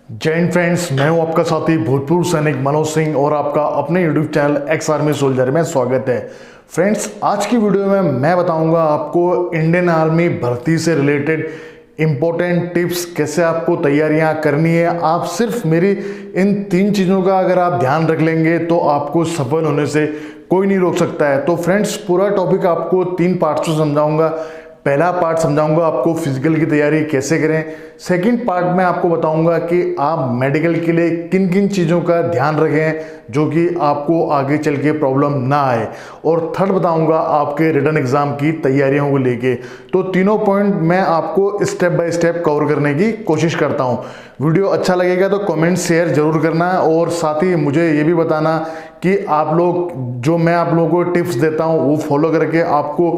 जय हिंद फ्रेंड्स, मैं हूं आपका साथी भूतपूर्व सैनिक मनोज सिंह और आपका अपने YouTube channel ex army soldier में स्वागत है। फ्रेंड्स, आज की वीडियो में मैं बताऊंगा आपको इंडियन आर्मी भर्ती से रिलेटेड इम्पोर्टेंट टिप्स, कैसे आपको तैयारियां करनी है। आप सिर्फ मेरी इन 3 चीज़ों का अगर आप ध्यान रख लेंगे तो आपको सफल होने से कोई नहीं रोक सकता है। तो फ्रेंड्स, पूरा टॉपिक आपको 3 पार्ट्स में समझाऊंगा। पहला पार्ट समझाऊंगा आपको फिजिकल की तैयारी कैसे करें। सेकंड पार्ट में आपको बताऊंगा कि आप मेडिकल के लिए किन किन चीज़ों का ध्यान रखें जो कि आपको आगे चल के प्रॉब्लम ना आए। और थर्ड बताऊंगा आपके रिटन एग्जाम की तैयारियों को लेके। तो तीनों पॉइंट मैं आपको स्टेप बाय स्टेप कवर करने की कोशिश करता हूं। वीडियो अच्छा लगेगा तो कमेंट शेयर जरूर करना और साथ ही मुझे ये भी बताना कि आप लोग जो मैं आप लोगों को टिप्स देता हूँ वो फॉलो करके आपको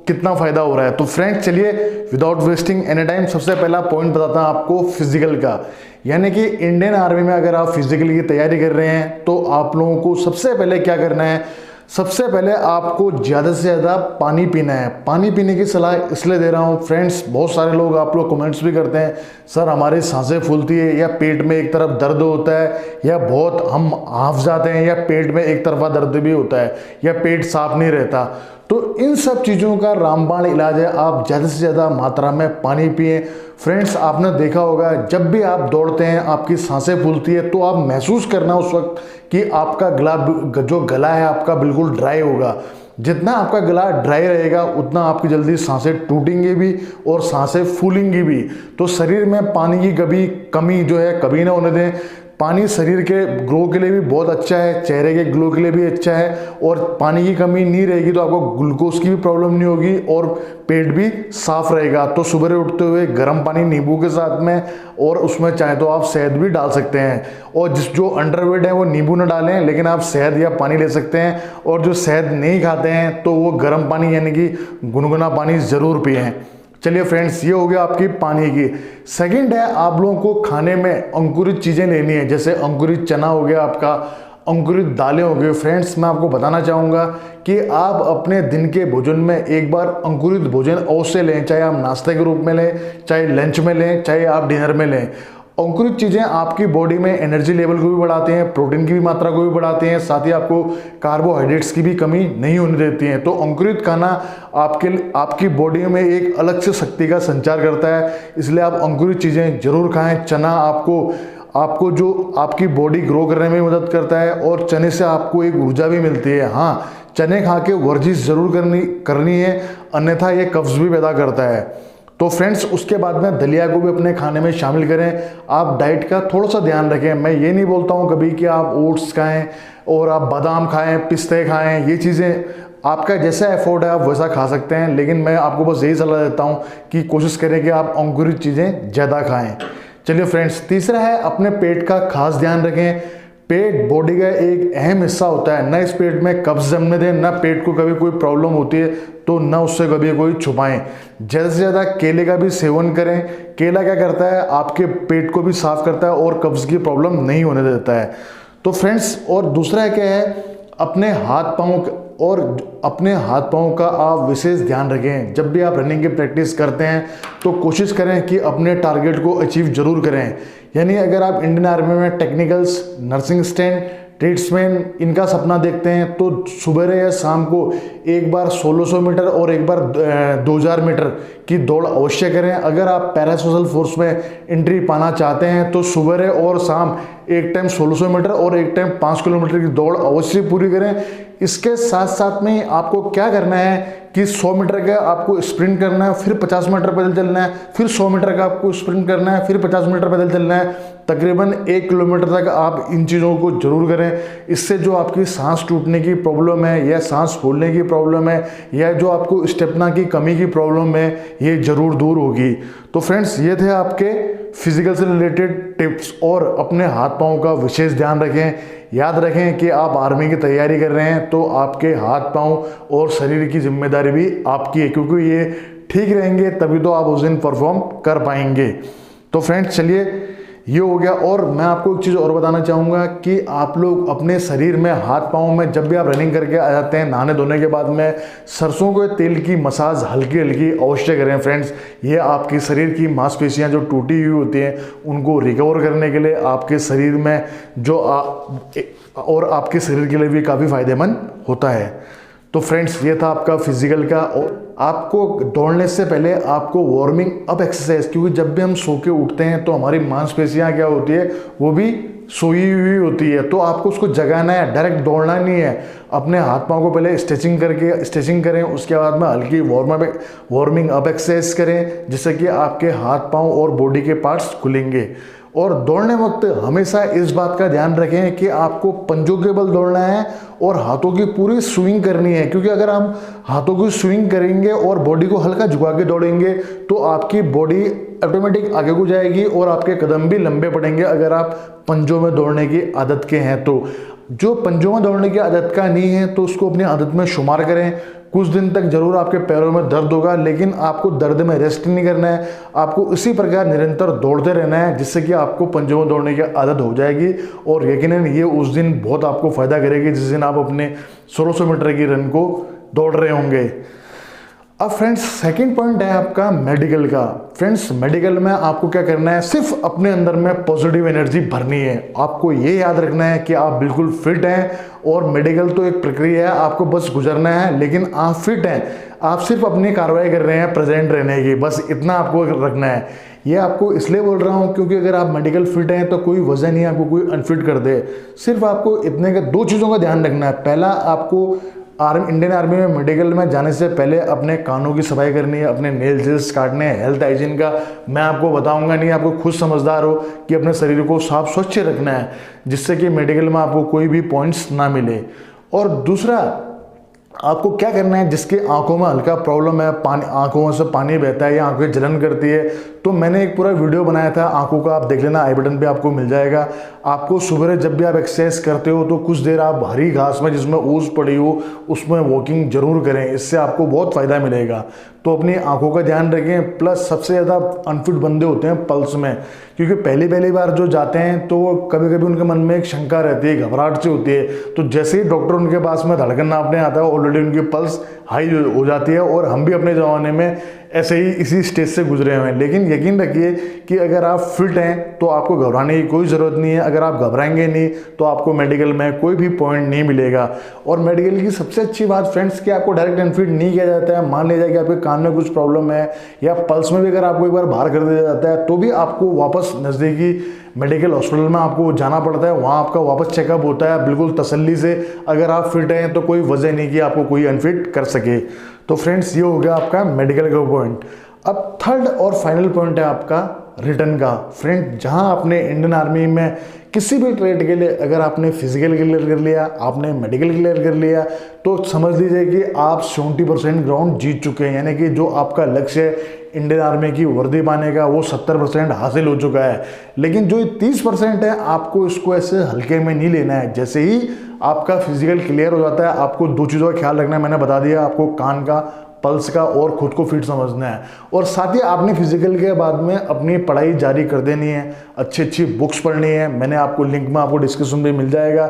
कितना फायदा हो रहा है। तो फ्रेंड्स, चलिए विदाउट वेस्टिंग एनी टाइम सबसे पहला पॉइंट बताता हूं आपको फिजिकल का। यानी कि इंडियन आर्मी में अगर आप फिजिकल की तैयारी कर रहे हैं तो आप लोगों को सबसे पहले क्या करना है, सबसे पहले आपको ज़्यादा से ज़्यादा पानी पीना है। पानी पीने की सलाह इसलिए दे रहा हूँ फ्रेंड्स, बहुत सारे लोग आप लोग कमेंट्स भी करते हैं, सर हमारी सांसें फूलती है या पेट में एक तरफ दर्द होता है या बहुत हम हाफ जाते हैं या पेट में एक तरफा दर्द भी होता है या पेट साफ नहीं रहता। तो इन सब चीज़ों का रामबाण इलाज है, आप ज़्यादा से ज़्यादा मात्रा में पानी पिए। फ्रेंड्स, आपने देखा होगा जब भी आप दौड़ते हैं आपकी सांसें फूलती है तो आप महसूस करना उस वक्त कि आपका गला है आपका बिल्कुल ड्राई होगा। जितना आपका गला ड्राई रहेगा उतना आपकी जल्दी सांसें टूटेंगी भी और सांसें फूलेंगी भी। तो शरीर में पानी की कमी जो है कभी ना होने दें। पानी शरीर के ग्लो के लिए भी बहुत अच्छा है, चेहरे के ग्लो के लिए भी अच्छा है। और पानी की कमी नहीं रहेगी तो आपको ग्लूकोज की भी प्रॉब्लम नहीं होगी और पेट भी साफ रहेगा। तो सुबह उठते हुए गर्म पानी नींबू के साथ में, और उसमें चाहे तो आप शहद भी डाल सकते हैं। और जो अंडरवेट है वो नींबू न डालें, लेकिन आप शहद या पानी ले सकते हैं। और जो शहद नहीं खाते हैं तो वो गर्म पानी यानी कि गुनगुना पानी ज़रूर पिएं। चलिए फ्रेंड्स, ये हो गया आपकी पानी की। सेकंड है, आप लोगों को खाने में अंकुरित चीज़ें लेनी है, जैसे अंकुरित चना हो गया आपका, अंकुरित दालें हो गई। फ्रेंड्स, मैं आपको बताना चाहूँगा कि आप अपने दिन के भोजन में एक बार अंकुरित भोजन अवश्य लें, चाहे आप नाश्ते के रूप में लें, चाहे लंच में लें, चाहे आप डिनर में लें। अंकुरित चीज़ें आपकी बॉडी में एनर्जी लेवल को भी बढ़ाते हैं, प्रोटीन की भी मात्रा को भी बढ़ाते हैं, साथ ही आपको कार्बोहाइड्रेट्स की भी कमी नहीं होने देती हैं। तो अंकुरित खाना आपकी बॉडी में एक अलग से शक्ति का संचार करता है, इसलिए आप अंकुरित चीज़ें जरूर खाएं। चना आपको जो आपकी बॉडी ग्रो करने में मदद करता है और चने से आपको एक ऊर्जा भी मिलती है। हाँ, चने खा के वर्जिश जरूर करनी है, अन्यथा ये कब्ज भी पैदा करता है। तो फ्रेंड्स, उसके बाद में दलिया को भी अपने खाने में शामिल करें। आप डाइट का थोड़ा सा ध्यान रखें। मैं ये नहीं बोलता हूँ कभी कि आप ओट्स खाएं और आप बादाम खाएं, पिस्ते खाएं, ये चीज़ें आपका जैसा एफोर्ड है आप वैसा खा सकते हैं, लेकिन मैं आपको बस यही सलाह देता हूँ कि कोशिश करें कि आप अंकुरित चीज़ें ज़्यादा खाएँ। चलिए फ्रेंड्स, तीसरा है अपने पेट का खास ध्यान रखें। पेट बॉडी का एक अहम हिस्सा होता है, ना इस पेट में कब्ज जमने दें, ना पेट को कभी कोई प्रॉब्लम होती है तो ना उससे कभी कोई छुपाएं। ज़्यादा से ज़्यादा केले का भी सेवन करें। केला क्या करता है, आपके पेट को भी साफ करता है और कब्ज की प्रॉब्लम नहीं होने देता है। तो फ्रेंड्स, और दूसरा क्या है, अपने हाथ पाँव का आप विशेष ध्यान रखें। जब भी आप रनिंग की प्रैक्टिस करते हैं तो कोशिश करें कि अपने टारगेट को अचीव जरूर करें। यानी अगर आप इंडियन आर्मी में टेक्निकल्स, नर्सिंग स्टैंड, ट्रेड्समैन इनका सपना देखते हैं तो सुबह या शाम को एक बार 1600 मीटर और एक बार 2000 मीटर की दौड़ अवश्य करें। अगर आप पैरासोशल फोर्स में एंट्री पाना चाहते हैं तो सुबह और शाम एक टाइम 1600 मीटर और एक टाइम 5 किलोमीटर की दौड़ अवश्य पूरी करें। इसके साथ साथ में आपको क्या करना है कि 100 मीटर का आपको स्प्रिंट करना है, फिर 50 मीटर पैदल चलना है, फिर 100 मीटर का आपको स्प्रिंट करना है, फिर 50 मीटर पैदल चलना है। तकरीबन 1 किलोमीटर तक आप इन चीज़ों को जरूर करें। इससे जो आपकी सांस टूटने की प्रॉब्लम है या सांस फूलने की प्रॉब्लम है या जो आपको स्टेमिना की कमी की प्रॉब्लम है, ये जरूर दूर होगी। तो फ्रेंड्स, ये थे आपके फिजिकल से रिलेटेड टिप्स। और अपने हाथ पाँव का विशेष ध्यान रखें। याद रखें कि आप आर्मी की तैयारी कर रहे हैं तो आपके हाथ पाँव और शरीर की जिम्मेदारी भी आपकी है, क्योंकि ये ठीक रहेंगे तभी तो आप उस दिन परफॉर्म कर पाएंगे। तो फ्रेंड्स, चलिए ये हो गया। और मैं आपको एक चीज़ और बताना चाहूँगा कि आप लोग अपने शरीर में, हाथ पाँव में, जब भी आप रनिंग करके आ जाते हैं नहाने धोने के बाद में, सरसों के तेल की मसाज हल्की हल्की अवश्य करें फ्रेंड्स। ये आपके शरीर की मांसपेशियाँ जो टूटी हुई होती हैं उनको रिकवर करने के लिए, आपके शरीर में जो और आपके शरीर के लिए भी काफ़ी फायदेमंद होता है। तो फ्रेंड्स ये था आपका फिजिकल का। और आपको दौड़ने से पहले आपको वार्मिंग अप एक्सरसाइज, क्योंकि जब भी हम सो के उठते हैं तो हमारी मांसपेशियां क्या होती है, वो भी सोई हुई होती है, तो आपको उसको जगाना है, डायरेक्ट दौड़ना नहीं है। अपने हाथ पाँव को पहले स्ट्रेचिंग करें, उसके बाद में हल्की वार्मिंग अप एक्सरसाइज करें, जिससे कि आपके हाथ पाँव और बॉडी के पार्ट्स खुलेंगे। और दौड़ने वक्त हमेशा इस बात का ध्यान रखें कि आपको पंजों के बल दौड़ना है और हाथों की पूरी स्विंग करनी है, क्योंकि अगर हम हाथों की स्विंग करेंगे और बॉडी को हल्का झुका के दौड़ेंगे तो आपकी बॉडी ऑटोमेटिक आगे को जाएगी और आपके कदम भी लंबे पड़ेंगे अगर आप पंजों में दौड़ने की आदत के हैं तो। जो पंजों में दौड़ने की आदत का नहीं है तो उसको अपनी आदत में शुमार करें। कुछ दिन तक जरूर आपके पैरों में दर्द होगा, लेकिन आपको दर्द में रेस्ट नहीं करना है, आपको इसी प्रकार निरंतर दौड़ते रहना है, जिससे कि आपको पंजों में दौड़ने की आदत हो जाएगी। और यकीनन ये उस दिन बहुत आपको फायदा करेगी जिस दिन आप अपने 1600 मीटर की रन को दौड़ रहे होंगे। अब फ्रेंड्स सेकंड पॉइंट है आपका मेडिकल का। फ्रेंड्स मेडिकल में आपको क्या करना है, सिर्फ अपने अंदर में पॉजिटिव एनर्जी भरनी है। आपको ये याद रखना है कि आप बिल्कुल फिट हैं और मेडिकल तो एक प्रक्रिया है, आपको बस गुजरना है, लेकिन आप फिट हैं, आप सिर्फ अपनी कार्रवाई कर रहे हैं प्रेजेंट रहने की, बस इतना आपको रखना है। ये आपको इसलिए बोल रहा हूँ क्योंकि अगर आप मेडिकल फिट हैं तो कोई वजह नहीं आपको कोई अनफिट कर दे। सिर्फ आपको इतने का 2 चीज़ों का ध्यान रखना है। पहला, आपको इंडियन आर्मी में मेडिकल में जाने से पहले अपने कानों की सफाई करनी है, अपने नेल्स काटने हैं, हेल्थ हाइजीन का मैं आपको बताऊंगा नहीं, आपको खुद समझदार हो कि अपने शरीर को साफ स्वच्छ रखना है, जिससे कि मेडिकल में आपको कोई भी पॉइंट्स ना मिले। और दूसरा, आपको क्या करना है, जिसके आंखों में हल्का प्रॉब्लम है, पानी, आंखों से पानी बहता है या आंखें जलन करती है, तो मैंने एक पूरा वीडियो बनाया था आंखों का, आप देख लेना, आई बटन पे आपको मिल जाएगा। आपको सुबह जब भी आप एक्सरसाइज करते हो तो कुछ देर आप हरी घास में जिसमें ओस पड़ी हो उसमें वॉकिंग जरूर करें, इससे आपको बहुत फ़ायदा मिलेगा। तो अपनी आंखों का ध्यान रखें। प्लस सबसे ज़्यादा अनफिट बंदे होते हैं पल्स में, क्योंकि पहली बार जो जाते हैं तो कभी कभी उनके मन में एक शंका रहती है, घबराहट से होती है, तो जैसे ही डॉक्टर उनके पास में धड़कन नापने आता है ऑलरेडी उनकी पल्स हाई हो जाती है। और हम भी अपने ज़माने में ऐसे ही इसी स्टेज से गुजरे हुए हैं। लेकिन यकीन रखिए कि अगर आप फिट हैं तो आपको घबराने की कोई ज़रूरत नहीं है। अगर आप घबराएंगे नहीं तो आपको मेडिकल में कोई भी पॉइंट नहीं मिलेगा। और मेडिकल की सबसे अच्छी बात फ्रेंड्स कि आपको डायरेक्ट अनफिट नहीं किया जाता है। मान लीजिए कि आपके कान में कुछ प्रॉब्लम है या पल्स में भी अगर आपको एक बार बाहर कर दिया जाता है तो भी आपको वापस नज़दीकी मेडिकल हॉस्पिटल में आपको जाना पड़ता है, वहाँ आपका वापस चेकअप होता है बिल्कुल तसल्ली से। अगर आप फिट हैं तो कोई वजह नहीं कि आपको कोई अनफिट कर सके। तो फ्रेंड्स ये हो गया आपका मेडिकल का पॉइंट। अब थर्ड और फाइनल पॉइंट है आपका रिटर्न का। फ्रेंड, जहां आपने इंडियन आर्मी में किसी भी ट्रेड के लिए अगर आपने फिजिकल क्लियर कर लिया, आपने मेडिकल क्लियर कर लिया, तो समझ लीजिए कि आप 70% ग्राउंड जीत चुके हैं। यानी कि जो आपका लक्ष्य है इंडियन आर्मी की वर्दी पाने का वो 70% हासिल हो चुका है। लेकिन जो 30% है आपको इसको ऐसे हल्के में नहीं लेना है। जैसे ही आपका फिजिकल क्लियर हो जाता है आपको 2 चीज़ों का ख्याल रखना है। मैंने बता दिया, आपको कान का, पल्स का और खुद को फिट समझना है। और साथ ही आपने फिजिकल के बाद में अपनी पढ़ाई जारी कर देनी है, अच्छी बुक्स पढ़नी है। मैंने आपको लिंक में आपको डिस्क्रिप्शन में मिल जाएगा।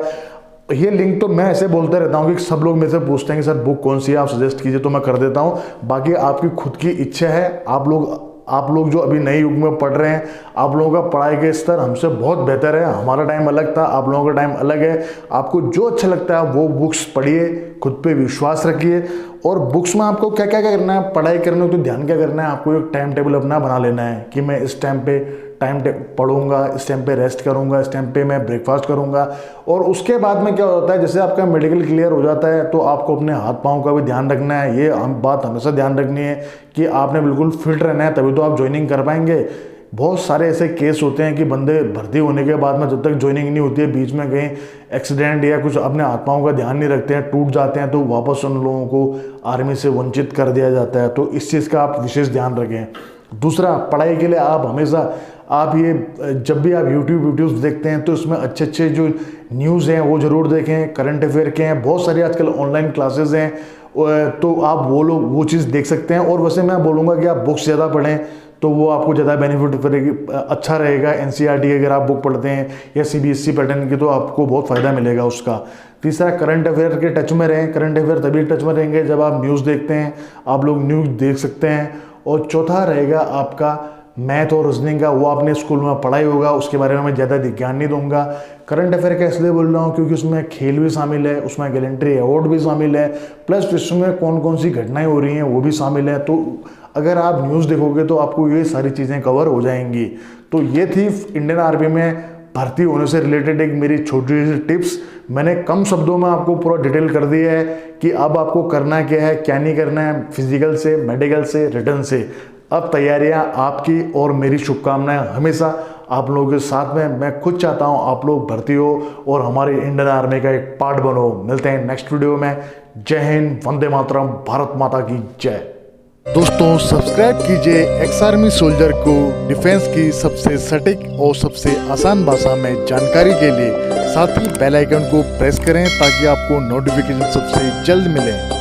ये लिंक तो मैं ऐसे बोलते रहता हूँ कि सब लोग मेरे से पूछते हैं कि सर बुक कौन सी है, आप सजेस्ट कीजिए, तो मैं कर देता हूँ। बाकी आपकी खुद की इच्छा है। आप लोग जो अभी नए युग में पढ़ रहे हैं, आप लोगों का पढ़ाई के स्तर हमसे बहुत बेहतर है। हमारा टाइम अलग था, आप लोगों का टाइम अलग है। आपको जो अच्छा लगता है वो बुक्स पढ़िए, खुद पे विश्वास रखिए। और बुक्स में आपको क्या क्या करना है, पढ़ाई करने को तो ध्यान क्या करना है, आपको एक टाइम टेबल अपना बना लेना है कि मैं इस टाइम पे पढ़ूंगा, इस टाइम पे रेस्ट करूंगा, इस टाइम पे मैं ब्रेकफास्ट करूंगा। और उसके बाद में क्या होता है, जैसे आपका मेडिकल क्लियर हो जाता है तो आपको अपने हाथ पाँव का भी ध्यान रखना है। ये बात हमेशा ध्यान रखनी है कि आपने बिल्कुल फिट रहना है, तभी तो आप ज्वाइनिंग कर पाएंगे। बहुत सारे ऐसे केस होते हैं कि बंदे भर्ती होने के बाद में जब तक ज्वाइनिंग नहीं होती है, बीच में कहीं एक्सीडेंट या कुछ अपने हाथ पाँव का ध्यान नहीं रखते हैं, टूट जाते हैं, तो वापस उन लोगों को आर्मी से वंचित कर दिया जाता है। तो इस चीज़ का आप विशेष ध्यान रखें। दूसरा, पढ़ाई के लिए आप हमेशा जब भी आप यूट्यूब देखते हैं तो इसमें अच्छे जो न्यूज़ हैं वो ज़रूर देखें। करंट अफेयर के हैं, बहुत सारी आजकल ऑनलाइन क्लासेस हैं, तो आप वो चीज़ देख सकते हैं। और वैसे मैं बोलूँगा कि आप बुक्स ज़्यादा पढ़ें तो वो आपको ज़्यादा बेनिफिट अच्छा रहेगा। एनसीईआरटी अगर आप बुक पढ़ते हैं या सीबीएसई पैटर्न की, तो आपको बहुत फ़ायदा मिलेगा उसका। तीसरा, करंट अफेयर के टच में रहें। करंट अफेयर तभी टच में रहेंगे जब आप न्यूज़ देखते हैं, आप लोग न्यूज़ देख सकते हैं। और चौथा रहेगा आपका मैथ और रीजनिंग का, वो आपने स्कूल में पढ़ाई होगा, उसके बारे में मैं ज़्यादा ज्ञान नहीं दूंगा। करंट अफेयर का इसलिए बोल रहा हूँ क्योंकि उसमें खेल भी शामिल है, उसमें गैलेंट्री अवार्ड भी शामिल है, प्लस इसमें कौन कौन सी घटनाएं हो रही हैं वो भी शामिल है। तो अगर आप न्यूज़ देखोगे तो आपको ये सारी चीज़ें कवर हो जाएंगी। तो ये थी इंडियन आर्मी में भर्ती होने से रिलेटेड एक मेरी छोटी सी टिप्स। मैंने कम शब्दों में आपको पूरा डिटेल कर दिया है कि अब आपको करना क्या है, क्या नहीं करना है, फिजिकल से, मेडिकल से, रिटर्न से। अब तैयारियां आपकी और मेरी शुभकामनाएं हमेशा आप लोगों के साथ में। मैं खुद चाहता हूं आप लोग भर्ती हो और हमारी इंडियन आर्मी का एक पार्ट बनो। मिलते हैं नेक्स्ट वीडियो में। जय हिंद, वंदे मातरम, भारत माता की जय। दोस्तों, सब्सक्राइब कीजिए एक्स आर्मी सोल्जर को डिफेंस की सबसे सटीक और सबसे आसान भाषा में जानकारी के लिए। साथ ही बेल आइकन को प्रेस करें ताकि आपको नोटिफिकेशन सबसे जल्द मिले।